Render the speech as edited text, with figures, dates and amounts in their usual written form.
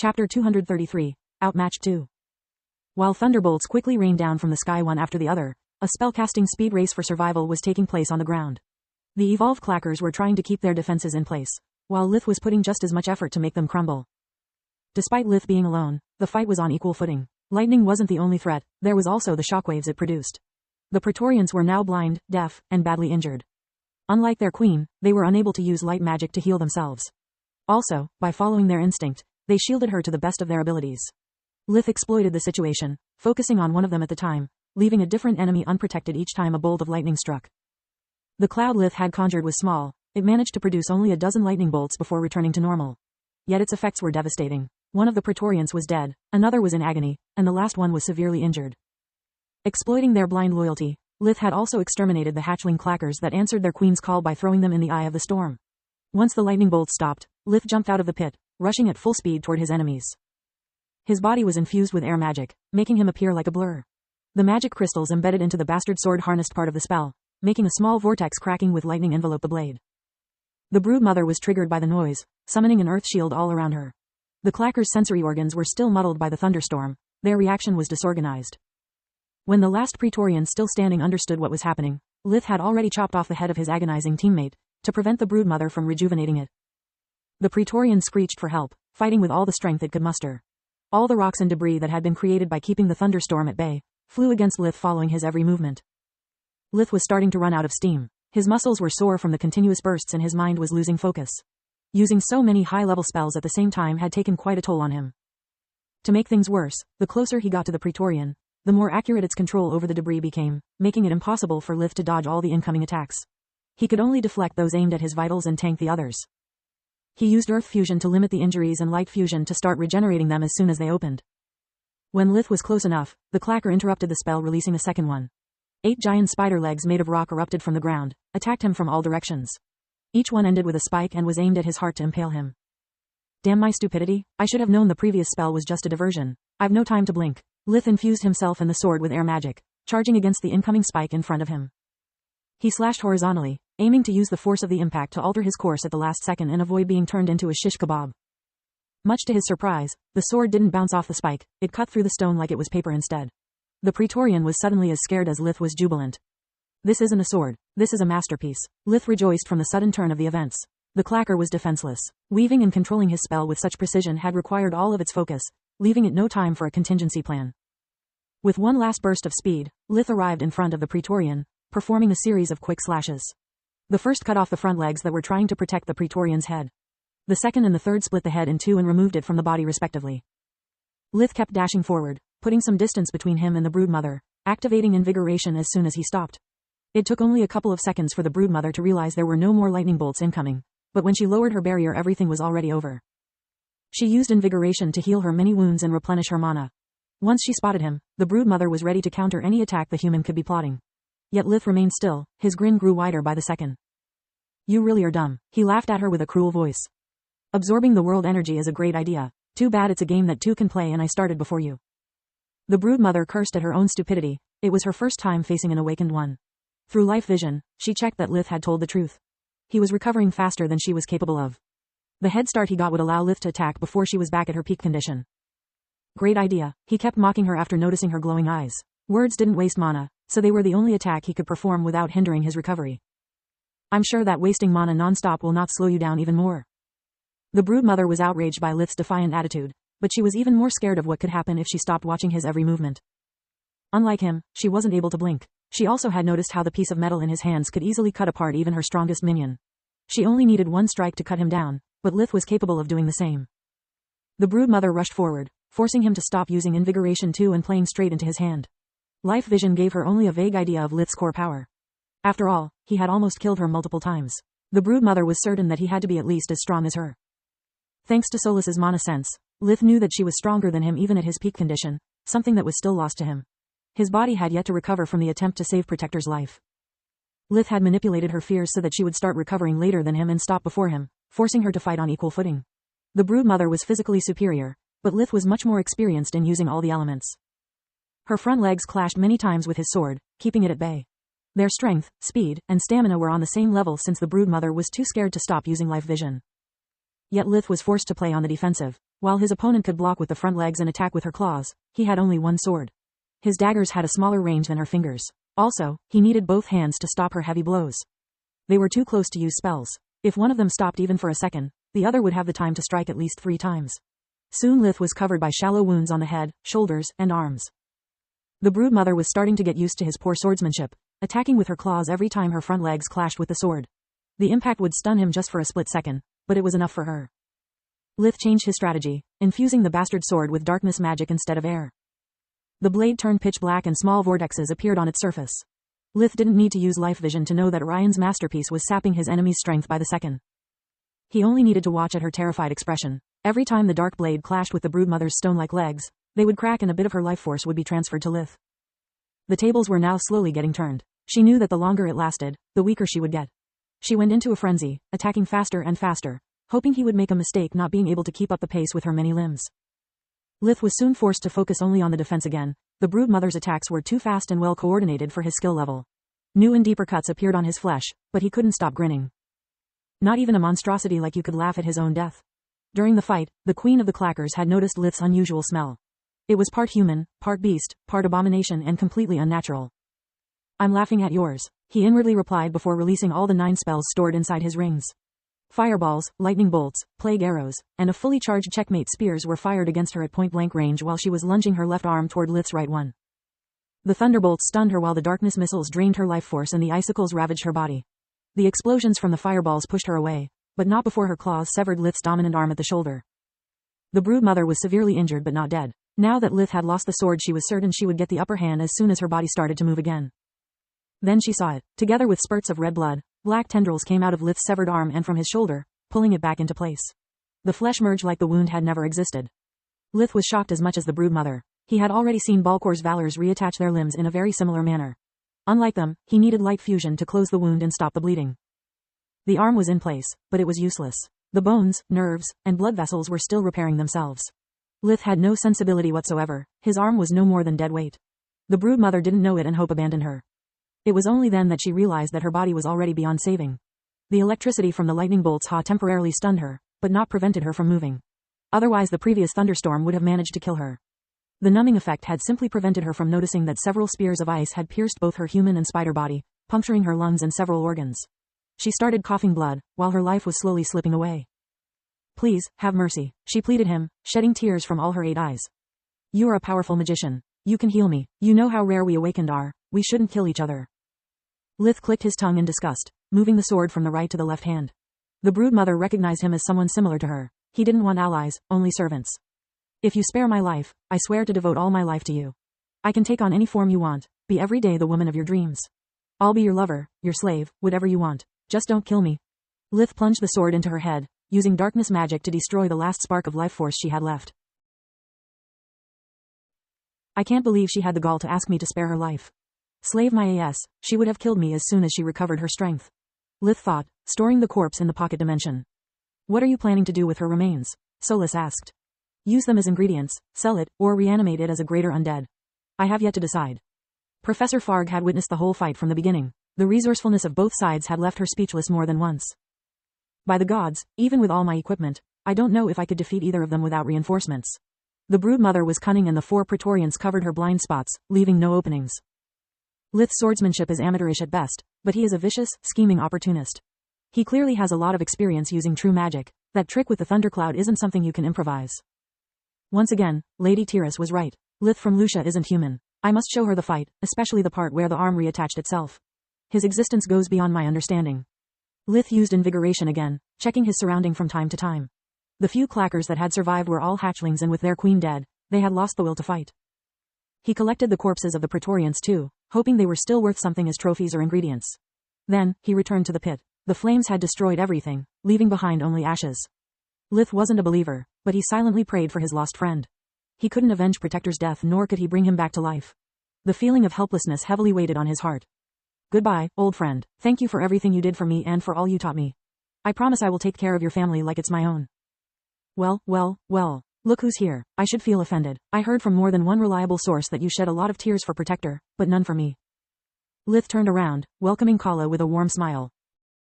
Chapter 233, Outmatched 2. While thunderbolts quickly rained down from the sky one after the other, a spellcasting speed race for survival was taking place on the ground. The evolved clackers were trying to keep their defenses in place, while Lith was putting just as much effort to make them crumble. Despite Lith being alone, the fight was on equal footing. Lightning wasn't the only threat, there was also the shockwaves it produced. The Praetorians were now blind, deaf, and badly injured. Unlike their queen, they were unable to use light magic to heal themselves. Also, by following their instinct, they shielded her to the best of their abilities. Lith exploited the situation, focusing on one of them at the time, leaving a different enemy unprotected each time a bolt of lightning struck. The cloud Lith had conjured was small, it managed to produce only a dozen lightning bolts before returning to normal. Yet its effects were devastating. One of the Praetorians was dead, another was in agony, and the last one was severely injured. Exploiting their blind loyalty, Lith had also exterminated the hatchling clackers that answered their queen's call by throwing them in the eye of the storm. Once the lightning bolts stopped, Lith jumped out of the pit, rushing at full speed toward his enemies. His body was infused with air magic, making him appear like a blur. The magic crystals embedded into the bastard sword harnessed part of the spell, making a small vortex cracking with lightning envelope the blade. The brood mother was triggered by the noise, summoning an earth shield all around her. The clackers' sensory organs were still muddled by the thunderstorm, their reaction was disorganized. When the last Praetorian still standing understood what was happening, Lith had already chopped off the head of his agonizing teammate, to prevent the brood mother from rejuvenating it. The Praetorian screeched for help, fighting with all the strength it could muster. All the rocks and debris that had been created by keeping the thunderstorm at bay, flew against Lith following his every movement. Lith was starting to run out of steam. His muscles were sore from the continuous bursts and his mind was losing focus. Using so many high-level spells at the same time had taken quite a toll on him. To make things worse, the closer he got to the Praetorian, the more accurate its control over the debris became, making it impossible for Lith to dodge all the incoming attacks. He could only deflect those aimed at his vitals and tank the others. He used earth fusion to limit the injuries and light fusion to start regenerating them as soon as they opened. When Lith was close enough, the clacker interrupted the spell, releasing a second one. 8 giant spider legs made of rock erupted from the ground, attacked him from all directions. Each one ended with a spike and was aimed at his heart to impale him. Damn my stupidity, I should have known the previous spell was just a diversion. I've no time to blink. Lith infused himself and the sword with air magic, charging against the incoming spike in front of him. He slashed horizontally, aiming to use the force of the impact to alter his course at the last second and avoid being turned into a shish kebab. Much to his surprise, the sword didn't bounce off the spike, it cut through the stone like it was paper instead. The Praetorian was suddenly as scared as Lith was jubilant. This isn't a sword, this is a masterpiece. Lith rejoiced from the sudden turn of the events. The clacker was defenseless. Weaving and controlling his spell with such precision had required all of its focus, leaving it no time for a contingency plan. With one last burst of speed, Lith arrived in front of the Praetorian, performing a series of quick slashes. The first cut off the front legs that were trying to protect the Praetorian's head. The second and the third split the head in two and removed it from the body respectively. Lith kept dashing forward, putting some distance between him and the brood mother, activating invigoration as soon as he stopped. It took only a couple of seconds for the brood mother to realize there were no more lightning bolts incoming, but when she lowered her barrier everything was already over. She used invigoration to heal her many wounds and replenish her mana. Once she spotted him, the brood mother was ready to counter any attack the human could be plotting. Yet Lith remained still, his grin grew wider by the second. You really are dumb, he laughed at her with a cruel voice. Absorbing the world energy is a great idea. Too bad it's a game that two can play and I started before you. The brood mother cursed at her own stupidity, it was her first time facing an awakened one. Through life vision, she checked that Lith had told the truth. He was recovering faster than she was capable of. The head start he got would allow Lith to attack before she was back at her peak condition. Great idea, he kept mocking her after noticing her glowing eyes. Words didn't waste mana, so they were the only attack he could perform without hindering his recovery. I'm sure that wasting mana non-stop will not slow you down even more. The brood mother was outraged by Lith's defiant attitude, but she was even more scared of what could happen if she stopped watching his every movement. Unlike him, she wasn't able to blink. She also had noticed how the piece of metal in his hands could easily cut apart even her strongest minion. She only needed one strike to cut him down, but Lith was capable of doing the same. The brood mother rushed forward, forcing him to stop using invigoration too and playing straight into his hand. Life vision gave her only a vague idea of Lith's core power. After all, he had almost killed her multiple times. The brood mother was certain that he had to be at least as strong as her. Thanks to Solas's mana sense, Lith knew that she was stronger than him even at his peak condition, something that was still lost to him. His body had yet to recover from the attempt to save Protector's life. Lith had manipulated her fears so that she would start recovering later than him and stop before him, forcing her to fight on equal footing. The brood mother was physically superior, but Lith was much more experienced in using all the elements. Her front legs clashed many times with his sword, keeping it at bay. Their strength, speed, and stamina were on the same level since the brood mother was too scared to stop using life vision. Yet Lith was forced to play on the defensive. While his opponent could block with the front legs and attack with her claws, he had only one sword. His daggers had a smaller range than her fingers. Also, he needed both hands to stop her heavy blows. They were too close to use spells. If one of them stopped even for a second, the other would have the time to strike at least 3 times. Soon Lith was covered by shallow wounds on the head, shoulders, and arms. The broodmother was starting to get used to his poor swordsmanship, attacking with her claws every time her front legs clashed with the sword. The impact would stun him just for a split second, but it was enough for her. Lith changed his strategy, infusing the bastard sword with darkness magic instead of air. The blade turned pitch black and small vortexes appeared on its surface. Lith didn't need to use life vision to know that Ryan's masterpiece was sapping his enemy's strength by the second. He only needed to watch at her terrified expression. Every time the dark blade clashed with the broodmother's stone-like legs, they would crack and a bit of her life force would be transferred to Lith. The tables were now slowly getting turned. She knew that the longer it lasted, the weaker she would get. She went into a frenzy, attacking faster and faster, hoping he would make a mistake not being able to keep up the pace with her many limbs. Lith was soon forced to focus only on the defense again. The broodmother's attacks were too fast and well coordinated for his skill level. New and deeper cuts appeared on his flesh, but he couldn't stop grinning. Not even a monstrosity like you could laugh at his own death. During the fight, the queen of the clackers had noticed Lith's unusual smell. It was part human, part beast, part abomination and completely unnatural. "I'm laughing at yours," he inwardly replied before releasing all the 9 spells stored inside his rings. Fireballs, lightning bolts, plague arrows, and a fully charged checkmate spears were fired against her at point-blank range while she was lunging her left arm toward Lith's right one. The thunderbolts stunned her while the darkness missiles drained her life force and the icicles ravaged her body. The explosions from the fireballs pushed her away, but not before her claws severed Lith's dominant arm at the shoulder. The broodmother was severely injured but not dead. Now that Lith had lost the sword, she was certain she would get the upper hand as soon as her body started to move again. Then she saw it. Together with spurts of red blood, black tendrils came out of Lith's severed arm and from his shoulder, pulling it back into place. The flesh merged like the wound had never existed. Lith was shocked as much as the broodmother. He had already seen Balcor's valors reattach their limbs in a very similar manner. Unlike them, he needed light fusion to close the wound and stop the bleeding. The arm was in place, but it was useless. The bones, nerves, and blood vessels were still repairing themselves. Lith had no sensibility whatsoever. His arm was no more than dead weight. The broodmother didn't know it and hope abandoned her. It was only then that she realized that her body was already beyond saving. The electricity from the lightning bolts temporarily stunned her, but not prevented her from moving. Otherwise the previous thunderstorm would have managed to kill her. The numbing effect had simply prevented her from noticing that several spears of ice had pierced both her human and spider body, puncturing her lungs and several organs. She started coughing blood, while her life was slowly slipping away. "Please, have mercy," she pleaded him, shedding tears from all her 8 eyes. "You are a powerful magician. You can heal me. You know how rare we awakened are. We shouldn't kill each other." Lith clicked his tongue in disgust, moving the sword from the right to the left hand. The broodmother recognized him as someone similar to her. He didn't want allies, only servants. "If you spare my life, I swear to devote all my life to you. I can take on any form you want, be every day the woman of your dreams. I'll be your lover, your slave, whatever you want. Just don't kill me." Lith plunged the sword into her head, using darkness magic to destroy the last spark of life force she had left. "I can't believe she had the gall to ask me to spare her life. Slave my ass, she would have killed me as soon as she recovered her strength," Lith thought, storing the corpse in the pocket dimension. "What are you planning to do with her remains?" Solus asked. "Use them as ingredients, sell it, or reanimate it as a greater undead. I have yet to decide." Professor Farg had witnessed the whole fight from the beginning. The resourcefulness of both sides had left her speechless more than once. "By the gods, even with all my equipment, I don't know if I could defeat either of them without reinforcements." The broodmother was cunning and the 4 Praetorians covered her blind spots, leaving no openings. Lith's swordsmanship is amateurish at best, but he is a vicious, scheming opportunist. He clearly has a lot of experience using true magic. That trick with the thundercloud isn't something you can improvise. Once again, Lady Tiras was right. Lith from Lucia isn't human. I must show her the fight, especially the part where the arm reattached itself. His existence goes beyond my understanding. Lith used invigoration again, checking his surrounding from time to time. The few clackers that had survived were all hatchlings and with their queen dead, they had lost the will to fight. He collected the corpses of the Praetorians too, hoping they were still worth something as trophies or ingredients. Then, he returned to the pit. The flames had destroyed everything, leaving behind only ashes. Lith wasn't a believer, but he silently prayed for his lost friend. He couldn't avenge Protector's death nor could he bring him back to life. The feeling of helplessness heavily weighted on his heart. "Goodbye, old friend. Thank you for everything you did for me and for all you taught me. I promise I will take care of your family like it's my own." Well, look who's here. I should feel offended. I heard from more than one reliable source that you shed a lot of tears for Protector, but none for me." Lith turned around, welcoming Kala with a warm smile.